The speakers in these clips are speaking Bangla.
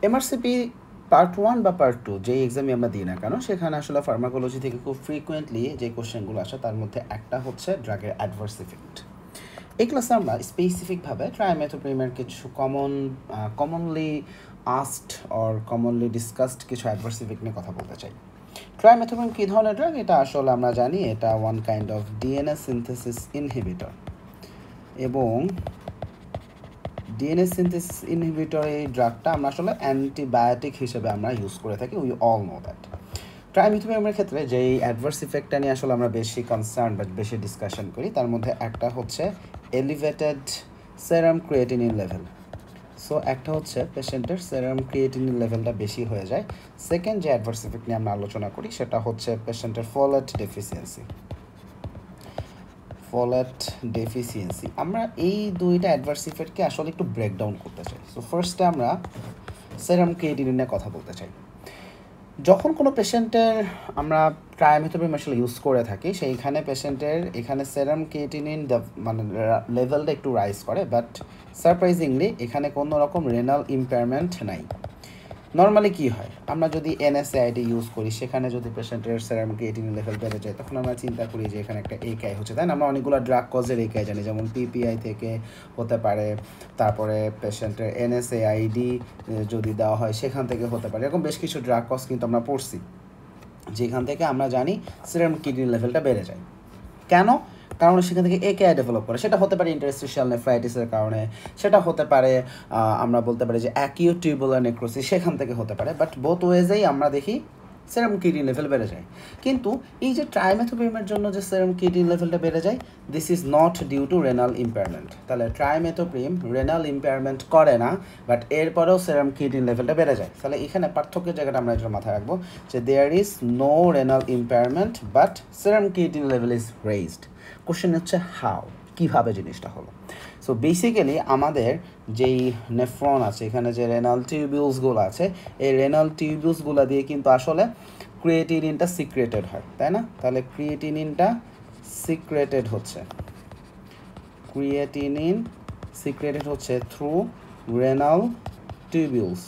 এমআরসিপি পার্ট 1 বা পার্ট 2 যেই এক্সামে আমরা দিই না কেন সেখানে আসলে ফার্মাকোলজি থেকে খুব ফ্রিকোয়েন্টলি যে কোশ্চেনগুলো আসে তার মধ্যে একটা হচ্ছে ড্রাগের অ্যাডভার্স ইফেক্ট। এই ক্লাসে আমরা স্পেসিফিকভাবে ট্রাইমেথোপ্রিমের কিছু commonly asked or commonly discussed কিছু অ্যাডভার্স ইফেক্ট নিয়ে কথা বলতে চাই। ট্রাইমেথোপ্রিম কী ধরনের ড্রাগ? এটা আসলে আমরা জানি এটা one kind of DNA synthesis inhibitor, এবং ডিএনএ সিনথেসিস ইনহিবিটর এই ড্রাগটা আমরা আসলে অ্যান্টিবায়োটিক হিসেবে আমরা ইউজ করে থাকি, উই অল নো দ্যাট। ট্রাইমেথোপ্রিমের ক্ষেত্রে যেই অ্যাডভার্স ইফেক্টটা নিয়ে আসলে আমরা বেশি কনসার্ন বা বেশি ডিসকাশন করি তার মধ্যে একটা হচ্ছে এলিভেটেড সেরাম ক্রিয়েটিনিন লেভেল। সো একটা হচ্ছে পেশেন্টের সেরাম ক্রিয়েটিনিন লেভেলটা বেশি হয়ে যায়। সেকেন্ড যে অ্যাডভার্স ইফেক্ট নিয়ে আমরা আলোচনা করি সেটা হচ্ছে পেশেন্টের ফোলেট ডেফিসিয়েন্সি। আমরা এই দুইটা অ্যাডভার্স ইফেক্টকে আসলে একটু ব্রেকডাউন করতে চাই। সো ফার্স্টে আমরা সেরাম ক্রিয়েটিনিন নিয়ে কথা বলতে চাই। যখন কোনো পেশেন্টের আমরা ট্রাইমেথোপ্রিম আসলে ইউজ করে থাকি সেইখানে পেশেন্টের এখানে সেরাম ক্রিয়েটিনিন মানে লেভেলটা একটু রাইজ করে, বাট সারপ্রাইজিংলি এখানে কোনো রকম রেনাল ইম্পেয়ারমেন্ট নাই। নর্মালি কী হয়, আমরা যদি এনএসএআইডি ইউজ করি সেখানে যদি পেশেন্টের সেরাম ক্রিয়েটিনিন লেভেল বেড়ে যায় তখন আমরা চিন্তা করি যে এখানে একটা একাই হচ্ছে, তাই না? আমরা অনেকগুলো ড্রাগ কজের একাই জানি, যেমন পিপিআই থেকে হতে পারে, তারপরে পেশেন্টের এনএসএআইডি যদি দেওয়া হয় সেখান থেকে হতে পারে, এরকম বেশ কিছু ড্রাগ কজ কিন্তু আমরা পড়ছি যেখান থেকে আমরা জানি সেরাম ক্রিয়েটিনিন লেভেলটা বেড়ে যায়। কেন? কারণ সেখান থেকে একেআই ডেভেলপ করে। সেটা হতে পারে ইন্টারস্টিশিয়াল নেফ্রাইটিসের কারণে, সেটা হতে পারে আমরা বলতে পারি যে অ্যাকিউট টিউবুলার নেক্রোসিস, সেখান থেকে হতে পারে। বাট বোথ ওয়েজেই আমরা দেখি সেরাম ক্রিয়েটিনিন লেভেল বেড়ে যায়। কিন্তু এই যে ট্রাইমেথোপ্রিমের জন্য যে সেরাম ক্রিয়েটিনিন লেভেলটা বেড়ে যায়, this is not due to renal impairment. তাহলে ট্রাইমেথোপ্রিম রেনাল ইম্পেয়ারমেন্ট করে না, বাট এরপরেও সেরাম ক্রিয়েটিনিন লেভেলটা বেড়ে যায়। তাহলে এখানে পার্থক্যের জায়গাটা আমরা এটা মাথায় রাখবো যে there is no renal impairment but serum creatinine level is raised. Question হচ্ছে হাউ, কীভাবে জিনিসটা হলো। সো বেসিক্যালি আমাদের যেই নেফ্রন আছে, এখানে যে রেনাল টিউবিউলসগুলো আছে, এই রেনাল টিউবিউলসগুলো দিয়ে কিন্তু আসলে ক্রিয়েটিনিনটা সিক্রেটেড হয়, তাই না? তাহলে ক্রিয়েটিনিনটা সিক্রেটেড হচ্ছে থ্রু রেনাল টিউবিউলস।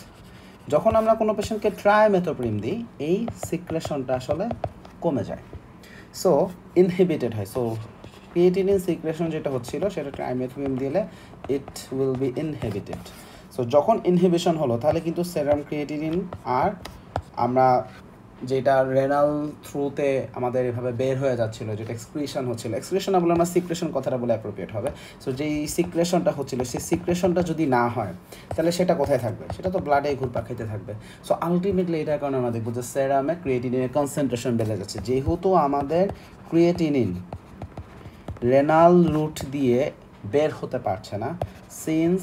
যখন আমরা কোনো পেশেন্টকে ট্রাইমেথোপ্রিম দিই এই সিক্রেশনটা আসলে কমে যায়, সো ইনহিবিটেড হয়। সো ক্রিয়েটিনিন সিক্রেশন যেটা হচ্ছিল সেটা ট্রাইমেথোপ্রিম দিলে it will be inhibited. So যখন ইনহিবিশন হলো তাহলে কিন্তু সেরাম ক্রিয়েটিনিন আর আমরা যেটা রেনাল থ্রুতে আমাদের এভাবে বের হয়ে যাচ্ছিল, যেটা এক্সক্রিশন হচ্ছিল, এক্সক্রিশন না বলে আমরা সিক্রেশন কথাটা বলে অ্যাপ্রোপ্রিয়েট হবে। সো যেই সিক্রেশনটা হচ্ছিল সেই সিক্রেশনটা যদি না হয় তাহলে সেটা কোথায় থাকবে? সেটা তো ব্লাডে ঘুরপাক খেতে থাকবে। সো আলটিমেটলি এটার কারণে আমরা দেখবো যে সেরামে ক্রিয়েটিনিনের কনসেন্ট্রেশন বেড়ে যাচ্ছে, যেহেতু আমাদের ক্রিয়েটিনিন রেনাল রুট দিয়ে বের হতে পারছে না। সিন্স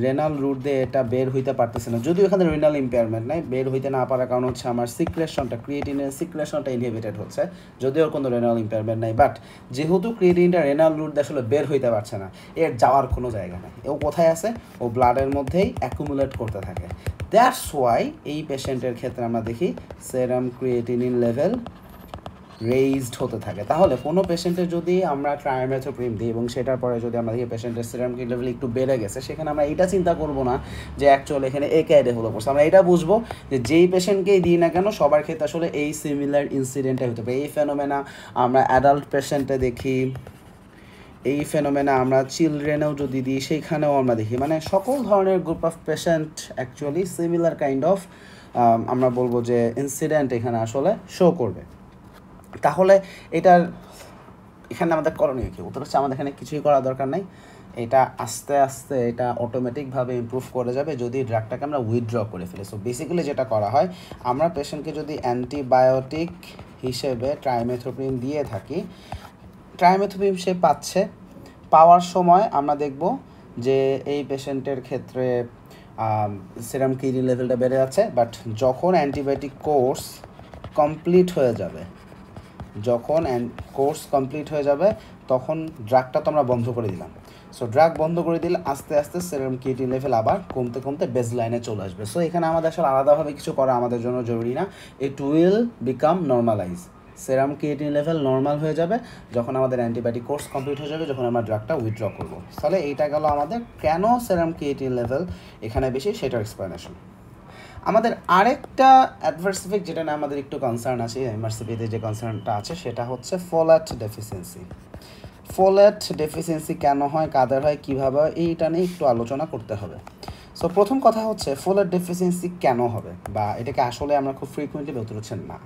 রেনাল রুট দিয়ে এটা বের হইতে পারতেছে না, যদিও এখানে রেনাল ইম্পেয়ারমেন্ট নাই, বের হইতে না পারার কারণ হচ্ছে আমার সিক্রেশনটা, ক্রিয়েটিনের সিক্রেশনটা ইনহিবিটেড হচ্ছে, যদিও কোনো রেনাল ইম্পেয়ারমেন্ট নাই। বাট যেহেতু ক্রিয়েটিনটা রেনাল রুট দিয়ে আসলে বের হইতে পারছে না, এর যাওয়ার কোনো জায়গা নেই, ও কোথায় আছে? ও ব্লাডের মধ্যেই অ্যাকুমুলেট করতে থাকে। দ্যাটস ওয়াই এই পেশেন্টের ক্ষেত্রে আমরা দেখি সেরাম ক্রিয়েটিনিন লেভেল রেইজড হতে থাকে। তাহলে কোনো পেশেন্টের যদি আমরা ট্রাইমেথোপ্রিম দিই এবং সেটার পরে যদি আমরা দেখি পেশেন্টের সেরাম ক্রিয়েটিনিন লেভেল একটু বেড়ে গেছে, সেখানে আমরা এটা চিন্তা করবো না যে অ্যাকচুয়ালি এখানে একেআই ডেভেলপ করছে। আমরা এটা বুঝবো যে যেই পেশেন্টকেই দিই না কেন সবার ক্ষেত্রে আসলে এই সিমিলার ইনসিডেন্টটাই হতে পারে। এই ফেনোমেনা আমরা অ্যাডাল্ট পেশেন্টে দেখি, এই ফেনোমেনা আমরা চিলড্রেনেও যদি দিই সেইখানেও আমরা দেখি, মানে সকল ধরনের group of patient actually similar kind of আমরা বলবো যে ইনসিডেন্ট এখানে আসলে শো করবে। তাহলে এটার এখানে আমাদের করণীয় কী? উত্তর হচ্ছে আমাদের এখানে কিছুই করার দরকার নাই, এটা আস্তে আস্তে এটা অটোমেটিকভাবে ইমপ্রুভ করে যাবে যদি ড্রাগটাকে আমরা উইথড্র করে ফেলি। সো বেসিক্যালি যেটা করা হয়, আমরা পেশেন্টকে যদি অ্যান্টিবায়োটিক হিসেবে ট্রাইমেথোপ্রিম দিয়ে থাকি, ট্রাইমেথোপ্রিম সে পাচ্ছে, পাওয়ার সময় আমরা দেখব যে এই পেশেন্টের ক্ষেত্রে সেরাম ক্রিয়েটিনিন লেভেলটা বেড়ে যাচ্ছে। বাট যখন অ্যান্টিবায়োটিক কোর্স কমপ্লিট হয়ে যাবে, তখন ড্রাগটা তো আমরা বন্ধ করে দিলাম। সো ড্রাগ বন্ধ করে দিলে আস্তে আস্তে সেরাম ক্রিয়েটিনিন লেভেল আবার কমতে কমতে বেস লাইনে চলে আসবে। সো এখানে আমাদের আসলে আলাদাভাবে কিছু করা আমাদের জন্য জরুরি না, it will become normalise. Serum creatinine level normal হয়ে যাবে যখন আমাদের অ্যান্টিবায়োটিক কোর্স কমপ্লিট হয়ে যাবে, যখন আমরা ড্রাগটা উইথড্র করবো। তাহলে এইটা গেল আমাদের কেন সেরাম ক্রিয়েটিনিন লেভেল এখানে বেশি সেটার এক্সপ্লেনেশন। আমাদের আরেকটা অ্যাডভার্স ইফেক্ট যেটা না আমাদের একটু কনসার্ন আছে এমআরসিপিতে যে কনসার্নটা আছে সেটা হচ্ছে ফোলেট ডেফিসিয়েন্সি। ফোলেট ডেফিসিয়েন্সি কেন হয়, কাদের হয়, কীভাবে হয়, এইটা নিয়ে একটু আলোচনা করতে হবে। সো প্রথম কথা হচ্ছে ফোলেট ডেফিসিয়েন্সি কেন হবে, বা এটাকে আসলে আমরা খুব ফ্রিকুয়েন্টলি বলতে হচ্ছেন না।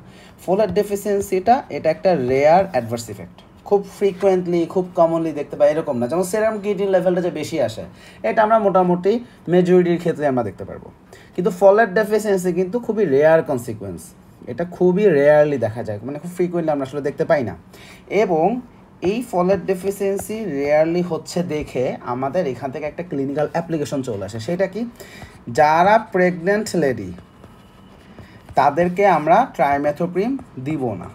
ফোলেট ডেফিসিয়েন্সিটা এটা একটা রেয়ার অ্যাডভার্স ইফেক্ট, খুব ফ্রিকুয়েন্টলি খুব কমনলি দেখতে পাই এরকম না। যেমন সেরাম ক্রিয়েটিন লেভেলটা যে বেশি আসে এটা আমরা মোটামুটি মেজরিটির ক্ষেত্রে আমরা দেখতে পারবো, কিন্তু ফোলেট ডেফিসিয়েন্সি কিন্তু খুবই রেয়ার কনসিকুয়েন্স, এটা খুবই রেয়ারলি দেখা যায়, মানে খুব ফ্রিকুয়েন্টলি আমরা আসলে দেখতে পাই না। এবং এই ফোলেট ডেফিসিয়েন্সি রেয়ারলি হচ্ছে দেখে আমাদের এখান থেকে একটা ক্লিনিক্যাল অ্যাপ্লিকেশন চলে আসে। সেটা কি, যারা প্রেগনেন্ট লেডি তাদেরকে আমরা ট্রাইমেথোপ্রিম দিব না।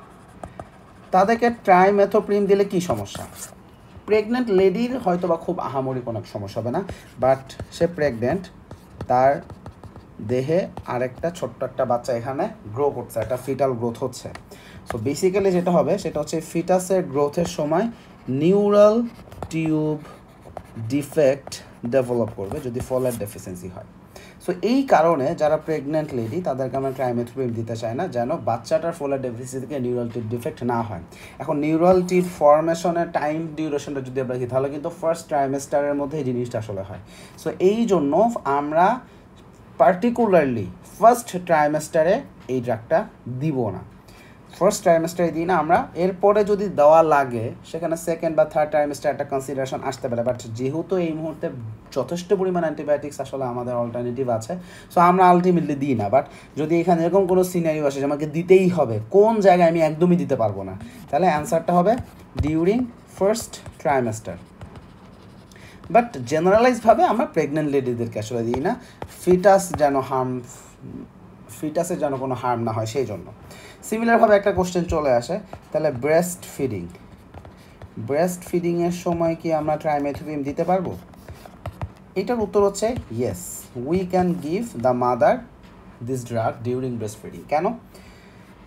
তাদেরকে ট্রাইমেথোপ্রিম দিলে কি সমস্যা, প্রেগনেন্ট লেডির হয়তো বা খুব আহামরি কোনো সমস্যা হবে না, বাট সে প্রেগনেন্ট, তার দেহে আরেকটা ছোট্ট একটা বাচ্চা এখানে গ্রো করছে, একটা ফিটাল গ্রোথ হচ্ছে। সো বেসিক্যালি যেটা হবে সেটা হচ্ছে ফিটাসের গ্রোথের সময় নিউরাল টিউব ডিফেক্ট ডেভেলপ করবে যদি ফোলেট ডেফিসিয়েন্সি হয়। সো এই কারণে যারা প্রেগনেন্ট লেডি তাদেরকে আমরা ট্রাইমেথোপ্রিম দিতে চাই না, যেন বাচ্চাটার ফোলেট ডেফিসিয়েন্সি থেকে নিউরাল টিউব ডিফেক্ট না হয়। এখন নিউরাল টিউব ফরমেশনের টাইম ডিউরেশনটা যদি আমরা দেখি তাহলে কিন্তু ফার্স্ট ট্রাইমেস্টারের মধ্যে এই জিনিসটা আসলে হয়। সো এই জন্য আমরা পার্টিকুলারলি ফার্স্ট ট্রাইমেস্টারে এই ড্রাগটা দিব না, ফার্স্ট ট্রাইমেস্টারে দিই না আমরা। এরপরে যদি দেওয়া লাগে সেখানে সেকেন্ড বা থার্ড ট্রাইমেস্টার একটা কনসিডারেশন আসতে পারে, বাট যেহেতু এই মুহূর্তে যথেষ্ট পরিমাণ অ্যান্টিবায়োটিক্স আসলে আমাদের অল্টারনেটিভ আছে, সো আমরা আলটিমেটলি দিই না। বাট যদি এখানে এরকম কোনো সিনারিও আসে যে আমাকে দিতেই হবে, কোন জায়গায় আমি একদমই দিতে পারবো না, তাহলে অ্যান্সারটা হবে ডিউরিং ফার্স্ট ট্রাইমেস্টার। বাট জেনারেলাইজভাবে আমরা প্রেগনেন্ট লেডিদেরকে আসলে দিই না, ফিটাসের যেন কোনো হার্ম না হয় সেই জন্য। সিমিলারভাবে একটা কোশ্চেন চলে আসে, তাহলে ব্রেস্ট ফিডিংয়ের সময় কি আমরা ট্রাইমেথোপ্রিম দিতে পারবো? এটার উত্তর হচ্ছে yes, we can give the mother this drug during breast feeding. কেন?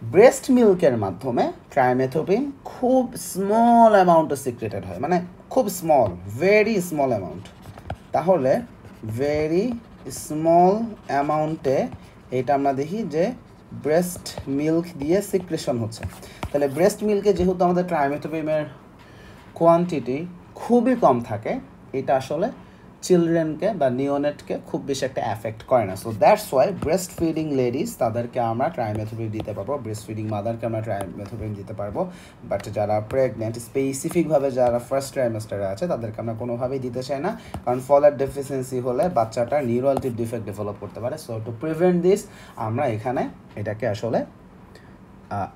ব্রেস্ট মিল্কের মাধ্যমে ট্রাইমেথোপ্রিম খুব স্মল অ্যামাউন্টে সিক্রেটেড হয়, মানে খুব স্মল, ভেরি স্মল অ্যামাউন্ট। তাহলে ভেরি স্মল অ্যামাউন্টে এটা আমরা দেখি যে ব্রেস্ট মিল্ক দিয়ে সিক্রেশন হচ্ছে। তাহলে ব্রেস্ট মিল্কে যেহেতু আমাদের ট্রাইমেথোপ্রিমের কোয়ান্টিটি খুবই কম থাকে, এটা আসলে চিলড্রেনকে বা নিওনেটকে খুব বেশি একটা অ্যাফেক্ট করে না। So that's why breast feeding ladies তাদেরকে আমরা ট্রাইমেথোপ্রিম দিতে পারবো, ব্রেস্ট ফিডিং মাদারকে আমরা ট্রাইমেথোপ্রিম দিতে পারবো। বাট যারা প্রেগনেন্ট, স্পেসিফিকভাবে যারা ফার্স্ট ট্রাইমেস্টারে আছে তাদেরকে আমরা কোনোভাবেই দিতে চাই না, কারণ ফোলেট ডেফিসিয়েন্সি হলে বাচ্চাটার নিউরাল টিউব ডিফেক্ট ডেভেলপ করতে পারে। সো টু প্রিভেন্ট দিস আমরা এখানে এটাকে আসলে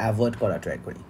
অ্যাভয়েড করা ট্রাই করি।